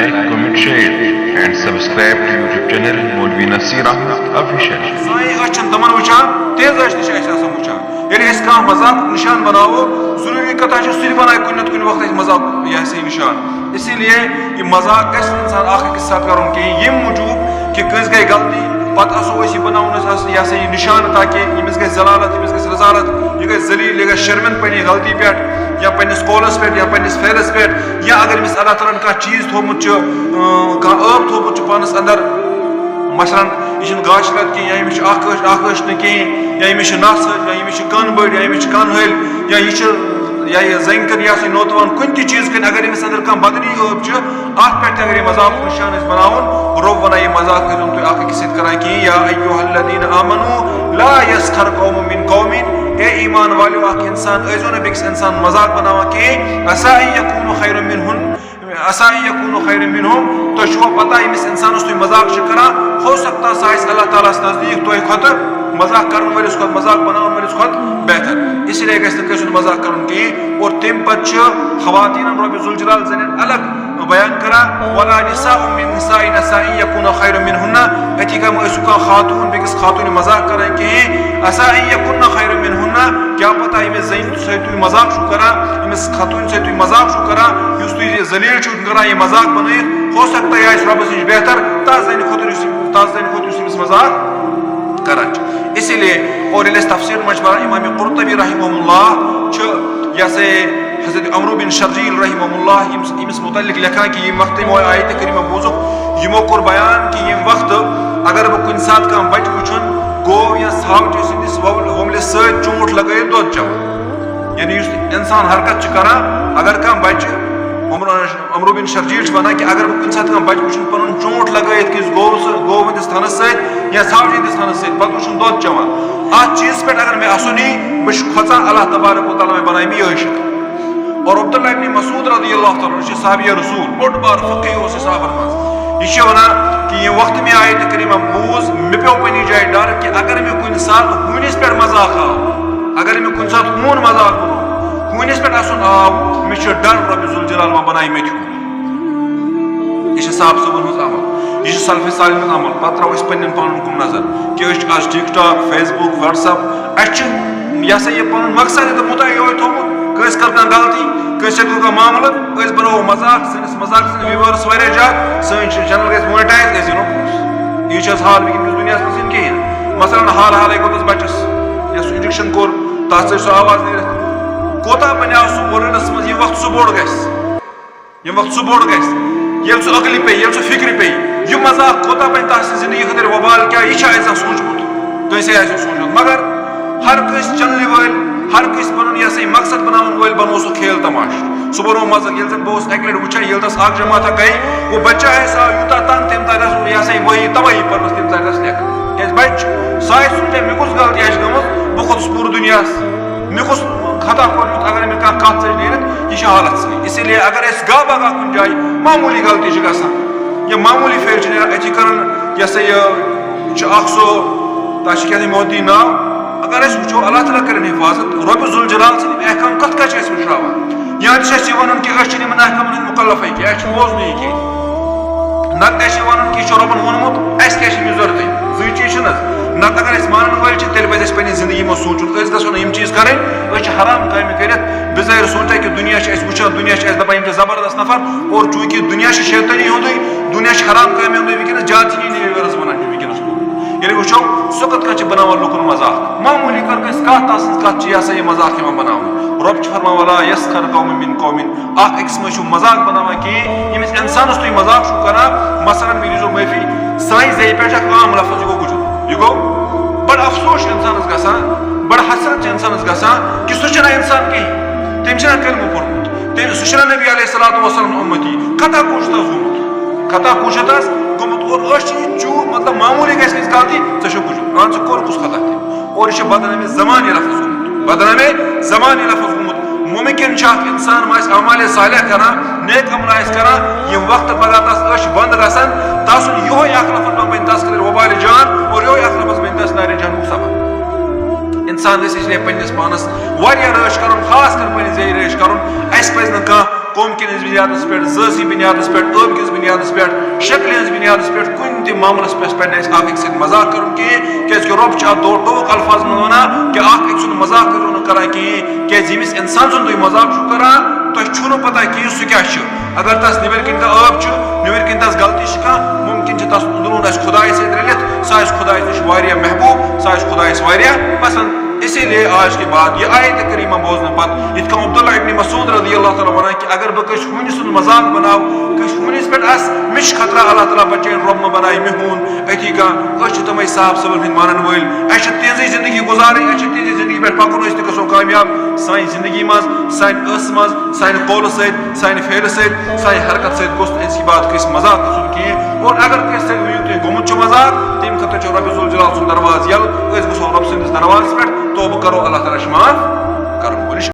like, comment, share and subscribe to YouTube channel Maulvi Nasir Ahmed Official. سائیں اچھن تمن وچھان تیز اچھ تہ چھ آسان وچھان ییٚلہِ أسۍ کانٛہہ مذاق نشان بناوو ضروٗری کتھا چھِ سُہ تہِ بنایہِ کُنہِ نتہٕ کُنہِ وقتہٕ أسۍ مذاق یہِ ہسا یہِ نشان اسی لیے یہِ مذاق گژھِ نہٕ انسان اکھ أکِس ساتہٕ کرُن کِہیٖنۍ ییٚمہِ موٗجوٗب کہِ کٲنٛسہِ گٔے غلطی پتہٕ آسو أسۍ یہِ بناوُن یہِ ہسا یہِ نشان تاکہِ ییٚمِس گژھِ ضلالت ییٚمِس گژھِ رضالت یہِ گژھِ ذلیٖل یہِ گژھِ شرمنٛد پننہِ غلطی پٮ۪ٹھ یا پننِس قولس پٮ۪ٹھ یا پننِس فعلس پٮ۪ٹھ یا اگر أمِس اللہ تعالیٰ ہن کانٛہہ چیٖز تھوٚومُت چھُ کانٛہہ ٲب تھوٚومُت چھُ پانس اندر مثلاً یہِ چھُنہٕ گاش رت کینٛہہ یا أمِس چھُ اکھ أچھ نہٕ کِہیٖنۍ یا أمِس چھِ نس یا أمِس چھِ کن بٔڑۍ یا أمِس چھِ کن ہلۍ یا یہِ چھُ یا یہِ زنٛگہِ کٔرۍ یا سُہ نوتوان کُنہِ تہِ چیٖز کٔنۍ اگر أمِس اندر کانٛہہ بدنی ٲب چھِ اتھ پٮ۪ٹھ تہِ اگر یہِ مذاق نشان أسۍ بناوُن رۄب ونان یہِ مذاق کٔرِو نہٕ تُہۍ اکھ أکِس سۭتۍ کران کِہیٖنۍ یا ایُّہا الذیٖنَ آمنوٗ لا یسخر قوم من قوم اے ایمان والیو اکھ انسان ٲسۍزیو نہٕ بیٚکِس انسان مذاق بناوان کِہیٖنۍ عسیٰ ان یکوٗنوٗ خیرا منہُم عسیٰ ان یکوٗنوٗ خیرا منہُم تۄہہِ چھُوا پتہ ییٚمِس انسانس تُہۍ مذاق چھِ کران ہو سکتا سُہ آسہِ اللہ تعالیٰ ہس نزدیٖک تۄہہِ کھۄتہٕ مذاق کرن وٲلِس کھۄتہٕ مذاق بناون وٲلِس کھۄتہٕ بہتر اسی لیے گژھِ نہٕ کٲنٛسہِ ہُنٛد مذاق کرُن کِہیٖنۍ اور تمہِ پتہٕ چھِ خواتیٖنن رۄبِ ذوالجلال زنٮ۪ن الگ بیان کران ولا نساء من نساء عسیٰ ان یکوٗنَ خیرا منہن أتھی کم ٲسِو کانٛہہ خاتوٗن بیٚکِس خاتوٗنہِ مذاق کران کِہیٖنۍ عسیٰ ان یکوٗنَ خیرا منہن کیاہ پتہ ییٚمِس زنہِ سۭتۍ تُہۍ مذاق چھُو کران ییٚمِس خاتوٗنہِ سۭتۍ تُہۍ مذاق چھُو کران یُس تُہۍ یہِ ذلیٖل چھُو کران یہِ مذاق بنٲیِتھ ہو سکتا یہِ آسہِ رۄبس نِش بہتر تتھ زنہِ کھۄتہٕ یُس أمِس مذاق کران چھُ اسی لیے اور ییٚلہِ أسۍ تفسیٖر منٛز چھِ پران امام قرطبی رحمہ اللہ چھُ یہِ ہسا یہِ حضرت عمرو بن شرجیل رحمہ اللہ ییٚمِس متعلق لیکھان کہِ ییٚمہِ وقتہٕ یِمو آیتہِ کریٖمہ بوٗزُکھ یِمو کوٚر بیان کہِ ییٚمہِ وقتہٕ اگر بہٕ کُنہِ ساتہٕ کانٛہہ بچہِ وٕچھُن گوٚو یا ژھاوجہِ سٕنٛدِس ووملِس سۭتۍ ژوٗنٛٹھ لگٲیِتھ دۄد چٮ۪وان یعنی یُس انسان حرکت چھُ کران اگر کانٛہہ بچہِ عمرو بن شرجیل چھُ ونان کہِ اگر بہٕ کُنہِ ساتہٕ کانٛہہ بچہِ وٕچھُن پنُن ژوٗنٛٹھ لگٲیِتھ کٲنٛسہِ گوٚو ہٕنٛدِس تھنس سۭتۍ یا ژھاوجہِ ہٕنٛدِس تھنس سۭتۍ پتہٕ وٕچھُن دۄد چٮ۪وان اتھ چیٖزس پٮ۪ٹھ اگر مےٚ اسُن یی بہٕ چھُس کھۄژان اللہ تبارک و تعالیٰ مےٚ بنایہِ مےٚ یِہوٚے شکل اور عبداللہ ابن مسعود رضی اللہ تعالیٰ یہِ چھُ صحابیہ رسوٗل بوٚڑ بار فقیٖح اوس یہِ صحابن منٛز یہِ چھُ ونان کہِ ییٚمہِ وقتہٕ مےٚ آیتہِ کریٖمہ بوٗز مےٚ پیوٚو پننہِ جایہِ ڈر کہِ اگر مےٚ کُنہِ ساتہٕ ہوٗنِس پٮ۪ٹھ مذاق آو اگر مےٚ کُنہِ ساتہٕ ہوٗن مذاق بنوو ہوٗنِس پٮ۪ٹھ اسُن آو مےٚ چھُ ڈر رۄبِ ذوالجلال ما بنایہِ مےٚ تہِ ہوٗن یہِ چھِ صاحب صٲبن ہُنٛد عمل یہِ چھُ سلفِ صالحن ہُنٛد عمل پتہٕ تراوو أسۍ پننٮ۪ن پانن کُن نظر کہِ أسۍ چھِ آز TikTok Facebook WhatsApp اسہِ چھُ یہِ ہسا یہِ پنُن مقصد تہٕ مُدعا یِہوٚے تھوٚومُت کٲنٛسہِ کٔر کانٛہہ غلطی کٲنٛسہِ سۭتۍ گوٚو کانٛہہ معاملہٕ أسۍ بناوو مذاق سٲنِس مذاق سٕنٛدۍ وِوٲرٕس واریاہ زیادٕ سٲنۍ چینل گژھِ مونِٹایز أسۍ زینو پونٛسہٕ یہِ چھِ حظ حال وٕنکیٚنکِس دُنیاہس منٛز چھِنہٕ کِہیٖنۍ مثلاً حالٕے گوٚو تس بچس یا سُہ انجکشن کوٚر تتھ ژٔج سُہ آواز نیٖرِتھ کوتاہ بنیٛاو سُہ ورلڈس منٛز ییٚمہِ وقتہٕ سُہ بوٚڑ گژھِ ییٚلہِ سُہ عقلہِ پیٚیہِ ییٚلہِ سُہ فِکرِ پیٚیہِ یہِ مذاق کوتاہ بنہِ تتھ سٕنٛزِ زندگی خٲطرٕ وبال کیٛاہ یہِ چھا اَسہِ زانٛہہ سوٗنٛچمُت کٲنٛسے آسہِ سوٗنٛچمُت مگر ہر کٲنٛسہِ چنلہِ وٲلۍ ہر کٲنٛسہِ پنُن یہِ ہسا یہِ مقصد بناون وٲلۍ بنوو سُہ کھیل تماشہٕ سُہ بنوو مزٕ ییٚلہِ زن بہٕ اوسُس اکہِ لٹہِ وٕچھان ییٚلہِ تس اکھ جماعتھا گٔے وہ بچہ ایسا آو یوٗتاہ تنگ تٔمۍ تانۍ ٲس یہِ ہسا یہِ وٲحی تبٲہی پٔرمٕژ تٔمۍ تانۍ ٲس لیکھان کیٛازِ بچہِ چھُ سُہ آسہِ سونٛچان مےٚ کُس غلطی آسہِ گٔمٕژ بہٕ کھوٚتُس پوٗرٕ دُنیاہس مےٚ کُس خطا کوٚرمُت اگر مےٚ کانٛہہ کتھ ژٔج نیٖرِتھ یہِ چھِ حالت سۭتۍ اسی لیے اگر أسۍ گاہ بہ گاہ کُنہِ جایہِ معموٗلی غلطی چھِ گژھان یا معموٗلی فیل چھِ نیران أتی کران یہِ ہسا یہِ چھُ اکھ سُہ تتھ چھُ کیٛاہ تھانۍ مودی ناو اگر أسۍ وٕچھو اللہ تعالیٰ کٔرِنۍ حِفاظت رۄبِ ذوالجلال سٕنٛدۍ احکام کتھ کتھ چھِ أسۍ وٕچھراوان یا تہِ چھُ اَسہِ یہِ وَنُن کہِ أسۍ چھِنہٕ یِمن احکامن ہٕنٛدۍ مُکلفٕے کینٛہہ اَسہِ چھُ بوزنٕے یہِ کینٛہہ نتہٕ اَسہِ چھِ وَنُن کہِ یہِ چھُ رۄبن ووٚنمُت اَسہِ کیٛاہ چھِ اَمِچ ضروٗرتٕے زٕے چیٖز چھِنہٕ حظ نتہٕ اگر أسۍ مانن وٲلۍ چھِ تیٚلہِ پزِ اَسہِ پننہِ زندگی منٛز سونٛچُن أسۍ گژھو نہٕ یِم چیٖز کرٕنۍ أسۍ چھِ حرام کامہِ کٔرِتھ بِظٲہِر سونٛچان کہِ دُنیا چھِ أسۍ وٕچھان دُنیا چھِ اَسہِ دپان یِم چھِ زبردست نفر اور چوٗنٛکہِ دُنیا چھِ شیطٲنی ہُنٛدُے دُنیا چھِ حرام کامہِ ہُنٛدُے وٕنکیٚنس جادٕگی وِوٲرٕس بنان چھِ وٕنکیٚنس ییٚلہِ وٕچھو سُہ کِتھ کٔنۍ چھِ بناوان لُکن مذاق معموٗلی کر کٲنٛسہِ کتھ تتھ سٕنٛز کتھ چھِ یہِ ہسا یہِ مذاق یِوان بناونہٕ رۄب چھُ فرمان ولا یسخر قوم من قوم اکھ أکِس منٛز چھُ مذاق بناوان کِہیٖنۍ ییٚمِس انسانس تُہۍ مذاق چھُو کران مثلاً مےٚ دیٖزیو معٲفی سانہِ زیٚیہِ پٮ۪ٹھ چھُ اکھ عام لفظ یہِ گوٚو گُجُر یہِ گوٚو بڑٕ افسوس چھُ انسانس گژھان بڑٕ حسرت چھِ انسانس گژھان کہِ سُہ چھُنہ انسان کِہیٖنۍ تٔمۍ چھُنہ کلمہٕ پوٚرمُت سُہ چھُنہ نبی علیہ الصلوٰتُ وسلام اُمتی خطا کوٗشِش تس گوٚمُت خطا کوٗشِش تس گوٚمُت اور أسۍ چھِ یہِ چوٗ مطلب معموٗلی گژھِ کٲنٛسہِ غلطی ژےٚ چھُکھ گُجُر اہن ژٕ کوٚر کُس خطا تہِ اور یہِ چھُ بدنامے زمان یہِ لفظ گوٚمُت بدنامے زمان یہِ لفظ گوٚمُت مُمکِن چھُ اکھ انسان ما آسہِ اعمالِ صالح کران نیک عمل آسہِ کران ییٚمہِ وقتہٕ پگاہ تس أچھ بنٛد گژھن تس یِہوے اکھ لفظ ما بنہِ تس خٲطرٕ وبالہِ جان اور یِہوے اکھ لفظ بنہِ تس نارِ جہنمُک سبب انسان گژھِ اسلیے پننِس پانس واریاہ رٲچھ کرُن خاص کر پننہِ ذٔریعہِ رٲچھ کرُن اسہِ پزِ نہٕ کانٛہہ قوم کِس بنیادس پٮ۪ٹھ ذٲتی بنیادس پٮ۪ٹھ ٲب کِس بنیادس پٮ۪ٹھ شکلہِ ہٕنٛز بنیادس پٮ۪ٹھ کُنہِ تہِ معاملس پٮ۪ٹھ پَزِ نہٕ اَسہِ اکھ أکۍ سۭتۍ مذاق کرُن کِہیٖنۍ کیازِ رۄب چھُ اتھ ٹوٗک الفاظ منٛز ونان کہِ اکھ أکۍ سُنٛد مذاق ٲسِو نہٕ کران کِہیٖنۍ کیازِ ییٚمِس اِنسان سُنٛد تُہۍ مذاق چھُو کران تۄہہِ چھُو نہٕ پتہ کِہیٖنۍ سُہ کیاہ چھُ اگر تس نیبر کِنۍ تہِ ٲب چھُ نیبر کِنۍ تس غلطی چھِ کانٛہہ ممکن چھِ تس اندروٗن آسہِ خۄدایس سۭتۍ رٔلِتھ سُہ آسہِ خۄدایس نِش واریاہ محبوٗب سُہ آسہِ خۄدایس واریاہ پسنٛد اسی لیے آج کے بعد یہ آیت کریمہ بوزنہٕ پتہٕ یِتھ کٔنۍ عبداللہ ابن مسعود رضی اللہ تعالیٰ ونان کہِ اگر بہٕ کٲنٛسہِ ہوٗنِس سُنٛد مذاق بناو کٲنٛسہِ ہوٗنِس پٮ۪ٹھ آسہِ مےٚ چھُ خطرہ اللہ تعالیٰ بچٲیِن رۄب مہ بنایہِ مےٚ ہوٗن أتی کانٛہہ أسۍ چھِ تِمے صاحب صٲبن ہٕنٛدۍ مانن وٲلۍ اَسہِ چھِ تِہنٛزٕے زندگی گُزارٕنۍ اَسہِ چھِ تِہنٛزِ زندگی پٮ۪ٹھ پکُن أسۍ تہِ گژھو کامیاب سانہِ زندگی منٛز سانہِ ٲسہٕ منٛز سانہِ قولہٕ سۭتۍ سانہِ پھیرٕ سۭتۍ سانہِ حرکت سۭتۍ گوٚژھ نہٕ أزکہِ بعد کٲنٛسہِ مذاق گژھُن کِہیٖنۍ اور اگر کٲنٛسہِ سۭتۍ ؤنِو تُہۍ گوٚمُت چھُ مذاق تَمہِ خٲطرٕ چھُ رۄبِ ذوالجلال سُنٛد دروازٕ یَلہٕ أسۍ گژھو رۄبہٕ سٕنٛدِس دروازس پٮ۪ٹھ توبہٕ کرو اللہ تعالیٰ چھُ معاف